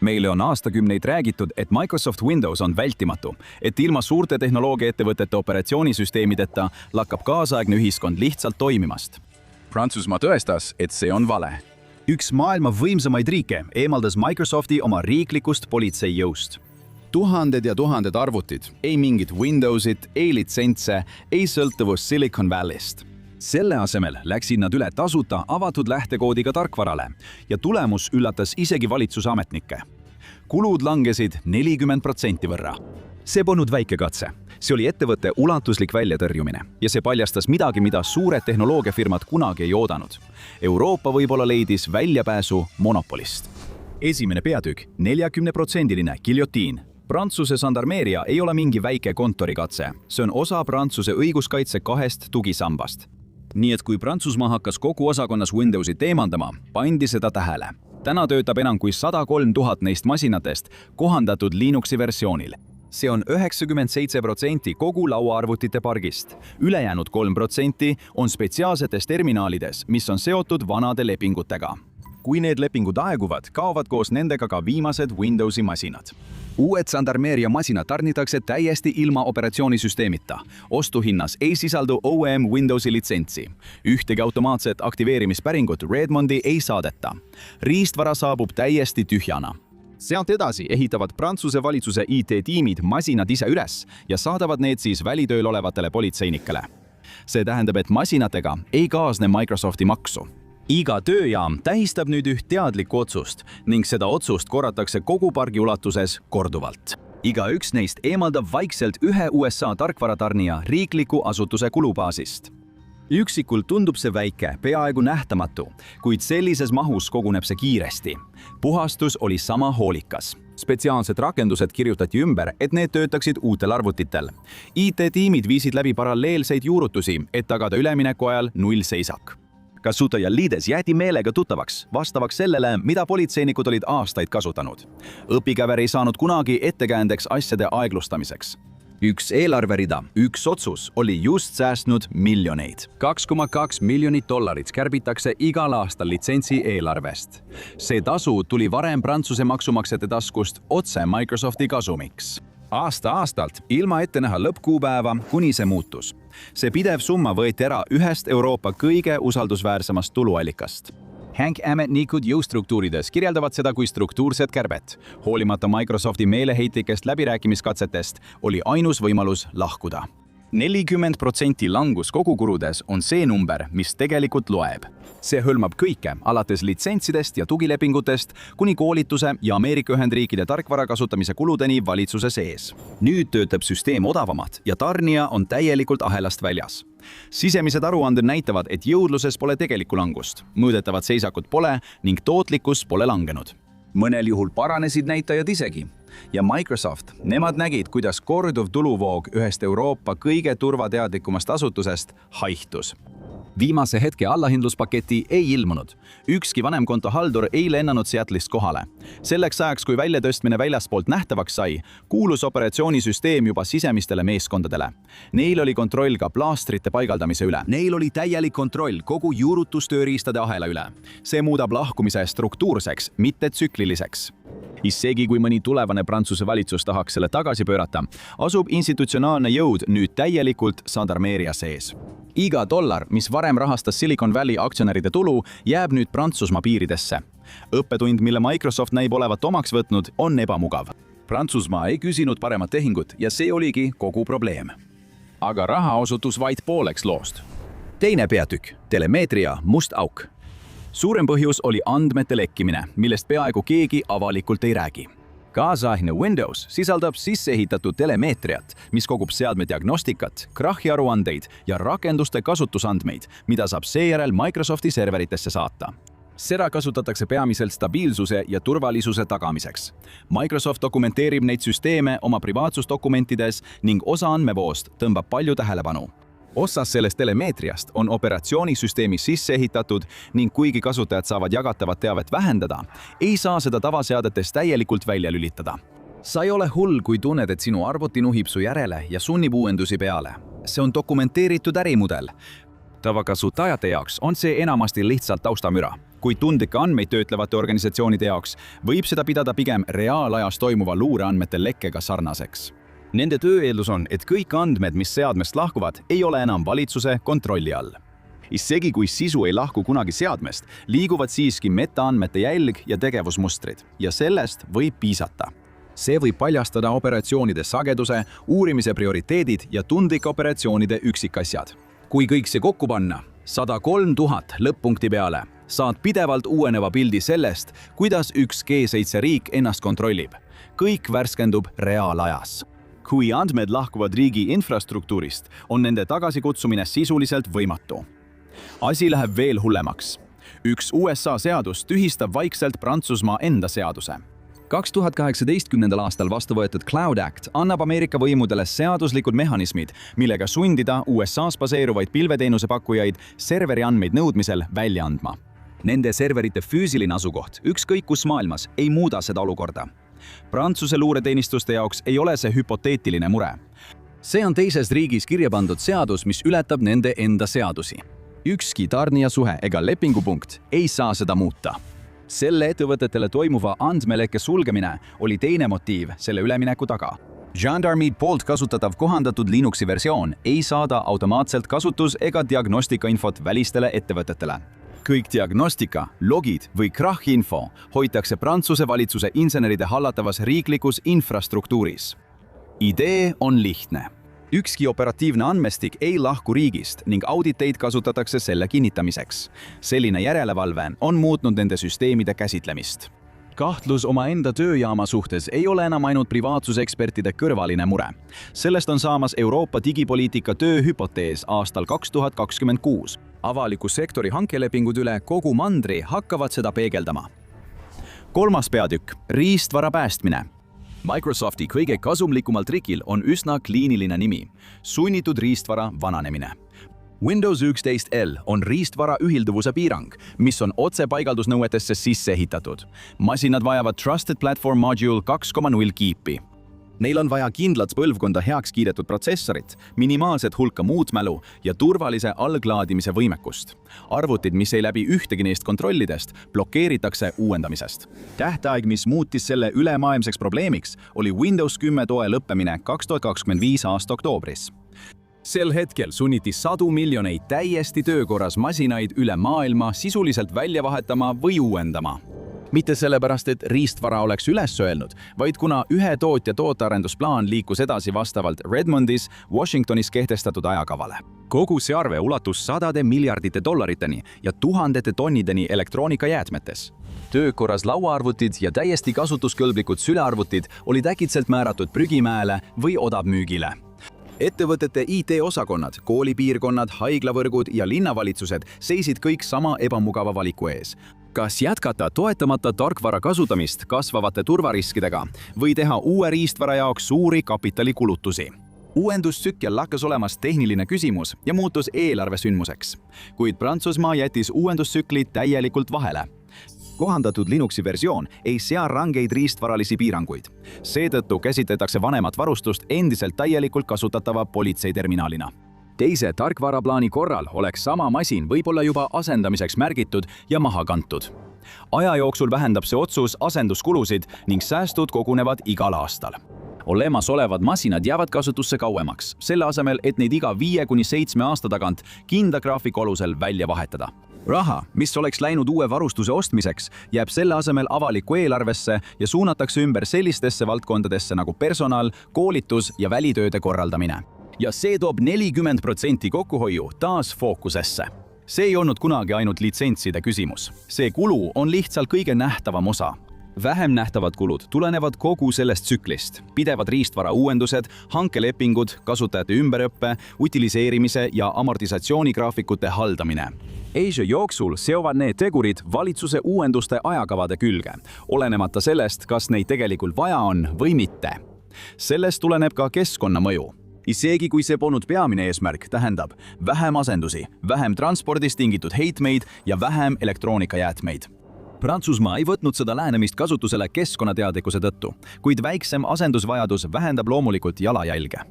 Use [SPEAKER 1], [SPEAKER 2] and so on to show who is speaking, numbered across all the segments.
[SPEAKER 1] Meile on aastakümneid räägitud, et Microsoft Windows on vältimatu, et ilma suurte tehnoloogiaettevõtete operatsioonisüsteemideta lakkab kaasaegne ühiskond lihtsalt toimimast.
[SPEAKER 2] Prantsusmaa tõestas, et see on vale.
[SPEAKER 1] Üks maailma võimsamaid riike eemaldas Microsofti oma riiklikust politseijõust.
[SPEAKER 2] Tuhanded ja tuhanded arvutid, ei mingit Windowsit, ei litsentse, ei sõltuvust Silicon Valley'st.
[SPEAKER 1] Selle asemel läksid nad üle tasuta avatud lähtekoodiga tarkvarale ja tulemus üllatas isegi valitsusametnikke. Kulud langesid 40% võrra. See polnud väike katse. See oli ettevõtte ulatuslik väljatõrjumine ja see paljastas midagi, mida suured tehnoloogiafirmad kunagi ei oodanud. Euroopa võib-olla leidis väljapääsu monopolist. Esimene peatükk, 40%-line giljotiin. Prantsuse žandarmeeria ei ole mingi väike kontorikatse. See on osa Prantsuse õiguskaitse 2 tugisambast. Nii et kui Prantsusmaa hakkas kogu osakonnas Windowsit eemaldama, pandi seda tähele. Täna töötab enam kui 103 000 neist masinatest kohandatud Linuxi versioonil. See on 97% kogu lauaarvutite pargist. Ülejäänud 3% on spetsiaalsetes terminaalides, mis on seotud vanade lepingutega. Kui need lepingud aeguvad, kaovad koos nendega ka viimased Windowsi masinad. Uued žandarmeeria masinad tarnitakse täiesti ilma operatsioonisüsteemita. Ostuhinnas ei sisaldu OEM Windowsi litsentsi. Ühtegi automaatset aktiveerimispäringut Redmondi ei saadeta. Riistvara saabub täiesti tühjana. Sealt edasi ehitavad Prantsuse valitsuse IT-tiimid masinad ise üles ja saadavad need siis välitööl olevatele politseinikele. See tähendab, et masinatega ei kaasne Microsofti maksu. Iga tööjaam tähistab nüüd üht teadlikku otsust ning seda otsust korratakse kogu pargi ulatuses korduvalt. Igaüks neist eemaldab vaikselt ühe USA tarkvaratarnija riikliku asutuse kulubaasist. Üksikult tundub see väike, peaaegu nähtamatu, kuid sellises mahus koguneb see kiiresti. Puhastus oli sama hoolikas. Spetsiaalsed rakendused kirjutati ümber, et need töötaksid uutel arvutitel. IT-tiimid viisid läbi paralleelseid juurutusi, et tagada ülemineku ajal nullseisak. Kasutajaliides jäeti meelega tuttavaks, vastavaks sellele, mida politseinikud olid aastaid kasutanud. Õpikäver ei saanud kunagi ettekäändeks asjade aeglustamiseks. Üks eelarverida, üks otsus oli just säästnud miljoneid. $2,2 miljonit kärbitakse igal aastal litsentsi eelarvest. See tasu tuli varem Prantsuse maksumaksjate taskust otse Microsofti kasumiks. Aasta-aastalt, ilma ette näha lõppkuupäeva, kuni see muutus. See pidev summa võeti ära ühest Euroopa kõige usaldusväärsemast tuluallikast. Ametnikud jõustruktuurides kirjeldavad seda kui struktuurset kärbet. Hoolimata Microsofti meeleheitlikest läbirääkimiskatsetest oli ainus võimalus lahkuda. 40% langus kogukuludes on see number, mis tegelikult loeb. See hõlmab kõike, alates litsentsidest ja tugilepingutest, kuni koolituse ja Ameerika Ühendriikide tarkvara kasutamise kuludeni valitsuse sees. Nüüd töötab süsteem odavamalt ja tarnija on täielikult ahelast väljas. Sisemised aruanded näitavad, et jõudluses pole tegelikku langust, mõõdetavat seisakut pole ning tootlikkus pole langenud. Mõnel juhul paranesid näitajad isegi. Ja Microsoft, nemad nägid, kuidas korduv tuluvoog ühest Euroopa kõige turvateadlikumast asutusest haihtus. Viimase hetke allahindluspaketi ei ilmunud. Ükski vanemkontohaldur ei lennanud Seattle'ist kohale. Selleks ajaks, kui väljatõstmine väljaspoolt nähtavaks sai, kuulus operatsioonisüsteem juba sisemistele meeskondadele. Neil oli kontroll ka plaastrite paigaldamise üle. Neil oli täielik kontroll kogu juurutustööriistade ahela üle. See muudab lahkumise struktuurseks, mitte tsükliliseks. Isegi kui mõni tulevane Prantsuse valitsus tahaks selle tagasi pöörata, asub institutsionaalne jõud nüüd täielikult žandarmeeria sees. Iga dollar, mis varem rahastas Silicon Valley aktsionäride tulu, jääb nüüd Prantsusmaa piiridesse. Õppetund, mille Microsoft näib olevat omaks võtnud, on ebamugav. Prantsusmaa ei küsinud paremat tehingut ja see oligi kogu probleem. Aga raha osutus vaid pooleks loost. Teine peatükk, telemeetria must auk. Suurem põhjus oli andmete lekkimine, millest peaaegu keegi avalikult ei räägi. Kaasaegne Windows sisaldab sisseehitatud telemeetriat, mis kogub seadme diagnostikat, krahhi aruandeid ja rakenduste kasutusandmeid, mida saab seejärel Microsofti serveritesse saata. Seda kasutatakse peamiselt stabiilsuse ja turvalisuse tagamiseks. Microsoft dokumenteerib neid süsteeme oma privaatsusdokumentides ning osa andmevoost tõmbab palju tähelepanu. Osas sellest telemeetriast on operatsioonisüsteemis sisse ehitatud ning kuigi kasutajad saavad jagatavat teavet vähendada, ei saa seda tavaseadetes täielikult välja lülitada. Sa ei ole hull, kui tunned, et sinu arvuti nuhib su järele ja sunnib uuendusi peale. See on dokumenteeritud ärimudel. Tavakasutajate jaoks on see enamasti lihtsalt taustamüra. kuid tundlikke andmeid töötlevate organisatsioonide jaoks võib seda pidada pigem reaalajas toimuva luureandmete lekkega sarnaseks. Nende töö eeldus on, et kõik andmed, mis seadmest lahkuvad, ei ole enam valitsuse kontrolli all. Isegi kui sisu ei lahku kunagi seadmest, liiguvad siiski metaandmete jälg ja tegevusmustrid ja sellest võib piisata. See võib paljastada operatsioonide sageduse, uurimise prioriteedid ja tundlike operatsioonide üksikasjad. Kui kõik see kokku panna, 103 000 lõpp-punkti peale, saad pidevalt uueneva pildi sellest, kuidas üks G7 riik ennast kontrollib. Kõik värskendub reaalajas. Kui andmed lahkuvad riigi infrastruktuurist, on nende tagasikutsumine sisuliselt võimatu. Asi läheb veel hullemaks. Üks USA seadus tühistab vaikselt Prantsusmaa enda seaduse. 2018. aastal vastu võetud Cloud Act annab Ameerika võimudele seaduslikud mehhanismid, millega sundida USA's baseeruvaid pilveteenuse pakkujaid serveri andmeid nõudmisel välja andma. Nende serverite füüsiline asukoht, ükskõik kus maailmas, ei muuda seda olukorda. Prantsuse luureteenistuste jaoks ei ole see hüpoteetiline mure. See on teises riigis kirja pandud seadus, mis ületab nende enda seadusi. Ükski tarnija suhe ega lepingupunkt ei saa seda muuta. Selle ettevõtetele toimuva andmeleke sulgemine oli teine motiiv selle ülemineku taga. Gendarme'id poolt kasutatav kohandatud Linuxi versioon ei saada automaatselt kasutus- ega diagnostikainfot välistele ettevõtetele. Kõik diagnostika, logid või krahhinfo hoitakse Prantsuse valitsuse inseneride hallatavas riiklikus infrastruktuuris. Idee on lihtne. Ükski operatiivne andmestik ei lahku riigist ning auditeid kasutatakse selle kinnitamiseks. Selline järelevalve on muutnud nende süsteemide käsitlemist. Kahtlus omaenda tööjaama suhtes ei ole enam ainult privaatsusekspertide kõrvaline mure. Sellest on saamas Euroopa digipoliitika tööhüpotees aastal 2026. Avaliku sektori hankelepingud üle kogu mandri hakkavad seda peegeldama. 3. peatükk – riistvara päästmine. Microsofti kõige kasumlikumal trikil on üsna kliiniline nimi – sunnitud riistvara vananemine. Windows 11L on riistvara ühilduvuse piirang, mis on otsepaigaldusnõuetesse sisse ehitatud. Masinad vajavad Trusted Platform Module 2.0 kiipi. Neil on vaja kindlat põlvkonda heaks kiidetud protsessorit, minimaalset hulka muutmälu ja turvalise alglaadimise võimekust. Arvutid, mis ei läbi ühtegi neist kontrollidest, blokeeritakse uuendamisest. Tähtaeg, mis muutis selle ülemaailmseks probleemiks, oli Windows 10 toe lõppemine 2025 aasta oktoobris. Sel hetkel sunniti 100 miljoneid täiesti töökorras masinaid üle maailma sisuliselt välja vahetama või uuendama. Mitte sellepärast, et riistvara oleks üles öelnud, vaid kuna ühe tootja tootearendusplaan liikus edasi vastavalt Redmondis, Washingtonis kehtestatud ajakavale. Kogu see arve ulatus sadade miljardite dollariteni ja tuhandete tonnideni elektroonikajäätmetes. Töökorras lauaarvutid ja täiesti kasutuskõlblikud sülearvutid olid äkitselt määratud prügimäele või odavmüügile. Ettevõtete IT-osakonnad, koolipiirkonnad, haiglavõrgud ja linnavalitsused seisid kõik sama ebamugava valiku ees. Kas jätkata toetamata tarkvara kasutamist kasvavate turvariskidega või teha uue riistvara jaoks suuri kapitalikulutusi? Uuendustsükkel lakkas olemas tehniline küsimus ja muutus eelarvesündmuseks, kuid Prantsusmaa jättis uuendustsükli täielikult vahele. Kohandatud Linuxi versioon ei sea rangeid riistvaralisi piiranguid. Seetõttu käsitletakse vanemat varustust endiselt täielikult kasutatava politseiterminalina. Teise tarkvaraplaani korral oleks sama masin võib-olla juba asendamiseks märgitud ja maha kantud. Aja jooksul vähendab see otsus asenduskulusid ning säästud kogunevad igal aastal. Olemasolevad masinad jäävad kasutusse kauemaks, selle asemel, et neid iga 5–7 aasta tagant kindla graafiku alusel välja vahetada. Raha, mis oleks läinud uue varustuse ostmiseks, jääb selle asemel avalikku eelarvesse ja suunatakse ümber sellistesse valdkondadesse nagu personal, koolitus ja välitööde korraldamine. Ja see toob 40% kokkuhoiu taas fookusesse. See ei olnud kunagi ainult litsentside küsimus. See kulu on lihtsalt kõige nähtavam osa. Vähem nähtavad kulud tulenevad kogu sellest tsüklist. Pidevad riistvara uuendused, hankelepingud, kasutajate ümberõppe, utiliseerimise ja amortisatsioonigraafikute haldamine. Asia jooksul seovad need tegurid valitsuse uuenduste ajakavade külge, olenemata sellest, kas neid tegelikult vaja on või mitte. Sellest tuleneb ka keskkonnamõju. Isegi kui see polnud peamine eesmärk, tähendab vähem asendusi, vähem transpordist tingitud heitmeid ja vähem elektroonikajäätmeid. Prantsusmaa ei võtnud seda lähenemist kasutusele keskkonnateadlikkuse tõttu, kuid väiksem asendusvajadus vähendab loomulikult jalajälge.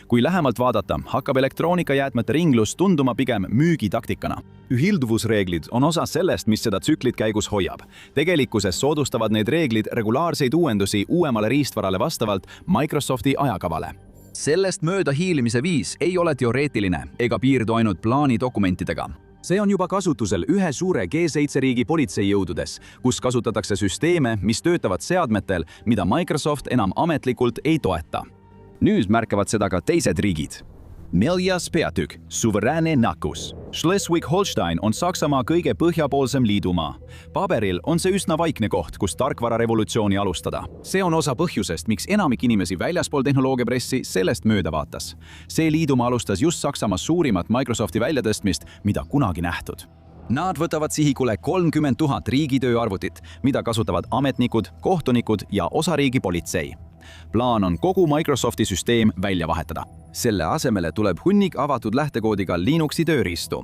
[SPEAKER 1] Kui lähemalt vaadata, hakkab elektroonikajäätmete ringlus tunduma pigem müügitaktikana. Ühilduvusreeglid on osa sellest, mis seda tsüklit käigus hoiab. Tegelikkuses soodustavad need reeglid regulaarseid uuendusi uuemale riistvarale vastavalt Microsofti ajakavale. Sellest mööda hiilimise viis ei ole teoreetiline ega piirdu ainult plaanidokumentidega. See on juba kasutusel ühe suure G7 riigi politseijõududes, kus kasutatakse süsteeme, mis töötavad seadmetel, mida Microsoft enam ametlikult ei toeta. Nüüd märkavad seda ka teised riigid. 4. peatükk, suveräänne nakkus. Schleswig-Holstein on Saksamaa kõige põhjapoolsem liidumaa. Paberil on see üsna vaikne koht, kus tarkvararevolutsiooni alustada. See on osa põhjusest, miks enamik inimesi väljaspool tehnoloogiapressi sellest mööda vaatas. See liidumaa alustas just Saksamaa suurimat Microsofti väljatõstmist, mida kunagi nähtud. Nad võtavad sihikule 30 000 riigitööarvutit, mida kasutavad ametnikud, kohtunikud ja osariigi politsei. Plaan on kogu Microsofti süsteem välja vahetada. Selle asemele tuleb hunnik avatud lähtekoodiga Linuxi tööriistu.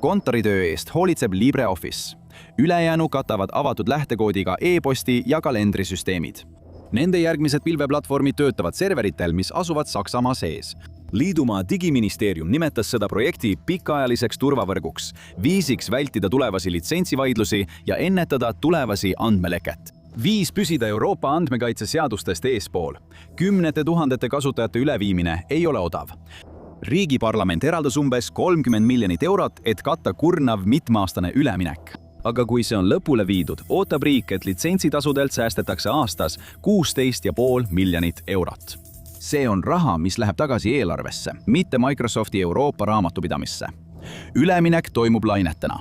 [SPEAKER 1] Kontoritöö eest hoolitseb LibreOffice. Ülejäänu katavad avatud lähtekoodiga e-posti ja kalendrisüsteemid. Nende järgmised pilveplatvormid töötavad serveritel, mis asuvad Saksamaa sees. Liidumaa digiministeerium nimetas seda projekti pikaajaliseks turvavõrguks, viisiks vältida tulevasi litsentsivaidlusi ja ennetada tulevasi andmeleket. Viis püsida Euroopa andmekaitseseadustest eespool. Kümnete tuhandete kasutajate üleviimine ei ole odav. Riigiparlament eraldas umbes 30 miljonit eurot, et katta kurnav mitmeaastane üleminek. Aga kui see on lõpule viidud, ootab riik, et litsentsitasudelt säästetakse aastas 16,5 miljonit eurot. See on raha, mis läheb tagasi eelarvesse, mitte Microsofti Euroopa raamatupidamisse. Üleminek toimub lainetena.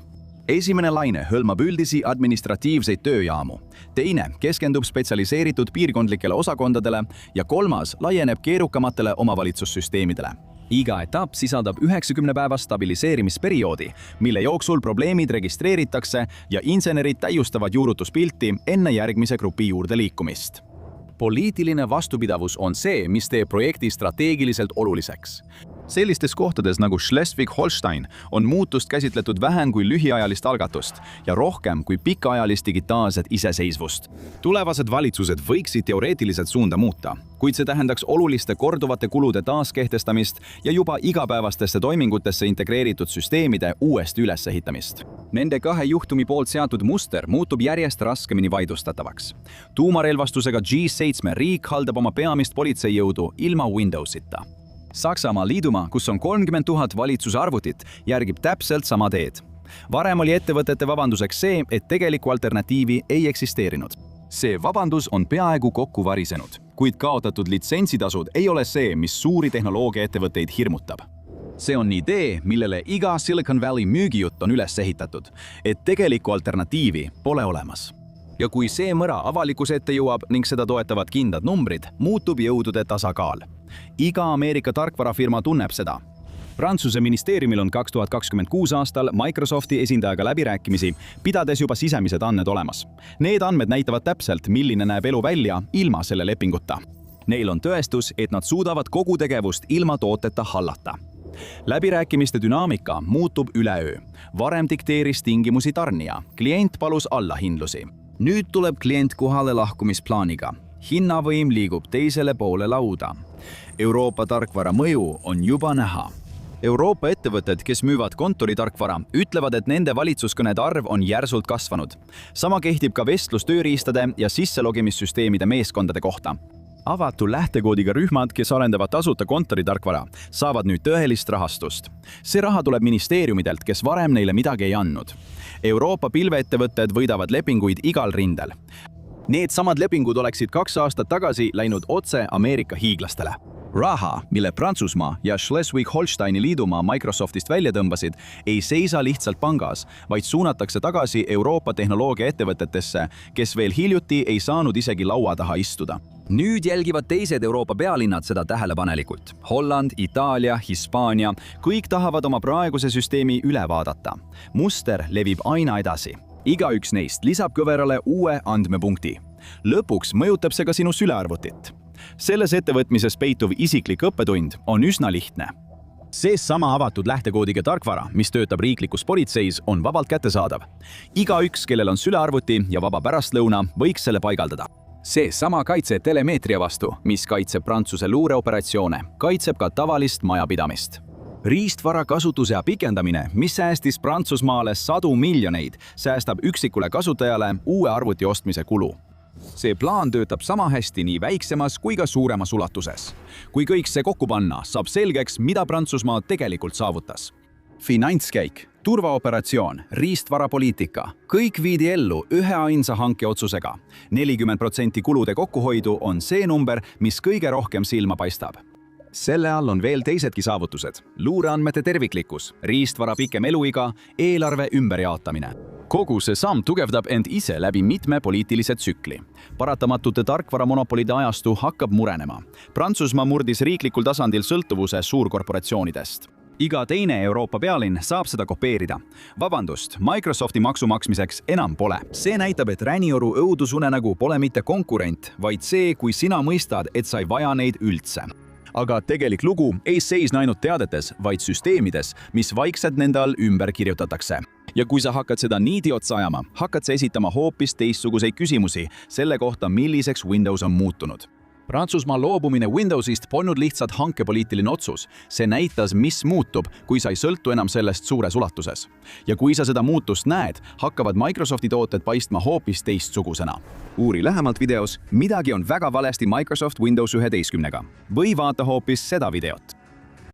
[SPEAKER 1] Esimene laine hõlmab üldisi administratiivseid tööjaamu, teine keskendub spetsialiseeritud piirkondlikele osakondadele ja kolmas laieneb keerukamatele omavalitsussüsteemidele. Iga etapp sisaldab 90 päeva stabiliseerimisperioodi, mille jooksul probleemid registreeritakse ja insenerid täiustavad juurutuspilti enne järgmise grupi juurde liikumist. Poliitiline vastupidavus on see, mis teeb projekti strateegiliselt oluliseks. Sellistes kohtades nagu Schleswig-Holstein on muutust käsitletud vähem kui lühiajalist algatust ja rohkem kui pikaajalist digitaalset iseseisvust. Tulevased valitsused võiksid teoreetiliselt suunda muuta, kuid see tähendaks oluliste korduvate kulude taaskehtestamist ja juba igapäevastesse toimingutesse integreeritud süsteemide uuesti ülesehitamist. Nende kahe juhtumi poolt seatud muster muutub järjest raskemini vaidlustatavaks. Tuumarelvastusega G7 riik haldab oma peamist politseijõudu ilma Windowsita. Saksamaa liidumaa, kus on 30 000 valitsuse arvutit, järgib täpselt sama teed. Varem oli ettevõtete vabanduseks see, et tegelikku alternatiivi ei eksisteerinud. See vabandus on peaaegu kokku varisenud, kuid kaotatud litsentsitasud ei ole see, mis suuri tehnoloogiaettevõtteid hirmutab. See on idee, millele iga Silicon Valley müügijutt on üles ehitatud, et tegelikku alternatiivi pole olemas. Ja kui see mõra avalikkuse ette jõuab ning seda toetavad kindlad numbrid, muutub jõudude tasakaal. Iga Ameerika tarkvarafirma tunneb seda. Prantsuse ministeeriumil on 2026 aastal Microsofti esindajaga läbirääkimisi, pidades juba sisemised andmed olemas. Need andmed näitavad täpselt, milline näeb elu välja ilma selle lepinguta. Neil on tõestus, et nad suudavad kogu tegevust ilma tooteta hallata. Läbirääkimiste dünaamika muutub üleöö. Varem dikteeris tingimusi tarnija, klient palus allahindlusi. Nüüd tuleb klient kohale lahkumisplaaniga. Hinnavõim liigub teisele poole lauda. Euroopa tarkvara mõju on juba näha. Euroopa ettevõtted, kes müüvad kontoritarkvara, ütlevad, et nende valitsuskõnede arv on järsult kasvanud. Sama kehtib ka vestlustööriistade ja sisselogimissüsteemide meeskondade kohta. Avatu lähtekoodiga rühmad, kes arendavad tasuta kontoritarkvara, saavad nüüd tõelist rahastust. See raha tuleb ministeeriumidelt, kes varem neile midagi ei andnud. Euroopa pilveettevõtted võidavad lepinguid igal rindel. Need samad lepingud oleksid 2 aastat tagasi läinud otse Ameerika hiiglastele. Raha, mille Prantsusmaa ja Schleswig-Holsteini liidumaa Microsoftist välja tõmbasid, ei seisa lihtsalt pangas, vaid suunatakse tagasi Euroopa tehnoloogiaettevõtetesse, kes veel hiljuti ei saanud isegi laua taha istuda. Nüüd jälgivad teised Euroopa pealinnad seda tähelepanelikult. Holland, Itaalia, Hispaania, kõik tahavad oma praeguse süsteemi üle vaadata. Muster levib aina edasi. Igaüks neist lisab kõverale uue andmepunkti. Lõpuks mõjutab see ka sinu sülearvutit. Selles ettevõtmises peituv isiklik õppetund on üsna lihtne. See sama avatud lähtekoodiga tarkvara, mis töötab riiklikus politseis, on vabalt kättesaadav. Igaüks, kellel on sülearvuti ja vaba pärastlõuna, võiks selle paigaldada.
[SPEAKER 2] Seesama kaitse telemeetria vastu, mis kaitseb Prantsuse luureoperatsioone, kaitseb ka tavalist majapidamist.
[SPEAKER 1] Riistvara kasutusea pikendamine, mis säästis Prantsusmaale sadu miljoneid, säästab üksikule kasutajale uue arvuti ostmise kulu. See plaan töötab sama hästi nii väiksemas kui ka suuremas ulatuses. Kui kõik see kokku panna, saab selgeks, mida Prantsusmaa tegelikult saavutas. Finantskäik, turvaoperatsioon, riistvarapoliitika, kõik viidi ellu ühe ainsa hankeotsusega. 40% kulude kokkuhoidu on see number, mis kõige rohkem silma paistab. Selle all on veel teisedki saavutused. Luureandmete terviklikkus, riistvara pikem eluiga, eelarve ümberjaotamine.
[SPEAKER 2] Kogu see samm tugevdab end ise läbi mitme poliitilise tsükli.
[SPEAKER 1] Paratamatute tarkvaramonopolide ajastu hakkab murenema. Prantsusmaa murdis riiklikul tasandil sõltuvuse suurkorporatsioonidest. Iga teine Euroopa pealinn saab seda kopeerida. Vabandust, Microsofti maksu maksmiseks enam pole. See näitab, et Ränioru õudusunenägu pole mitte konkurent, vaid see, kui sina mõistad, et sa ei vaja neid üldse. Aga tegelik lugu ei seisne ainult teadetes, vaid süsteemides, mis vaikselt nende all ümber kirjutatakse. Ja kui sa hakkad seda niidi otsa ajama, hakkad sa esitama hoopis teistsuguseid küsimusi selle kohta, milliseks Windows on muutunud. Prantsusmaa loobumine Windowsist polnud lihtsalt hankepoliitiline otsus. See näitas, mis muutub, kui sa ei sõltu enam sellest suures ulatuses. Ja kui sa seda muutust näed, hakkavad Microsofti tooted paistma hoopis teistsugusena. Uuri lähemalt videos, midagi on väga valesti Microsoft Windows 11-ga. Või vaata hoopis seda videot.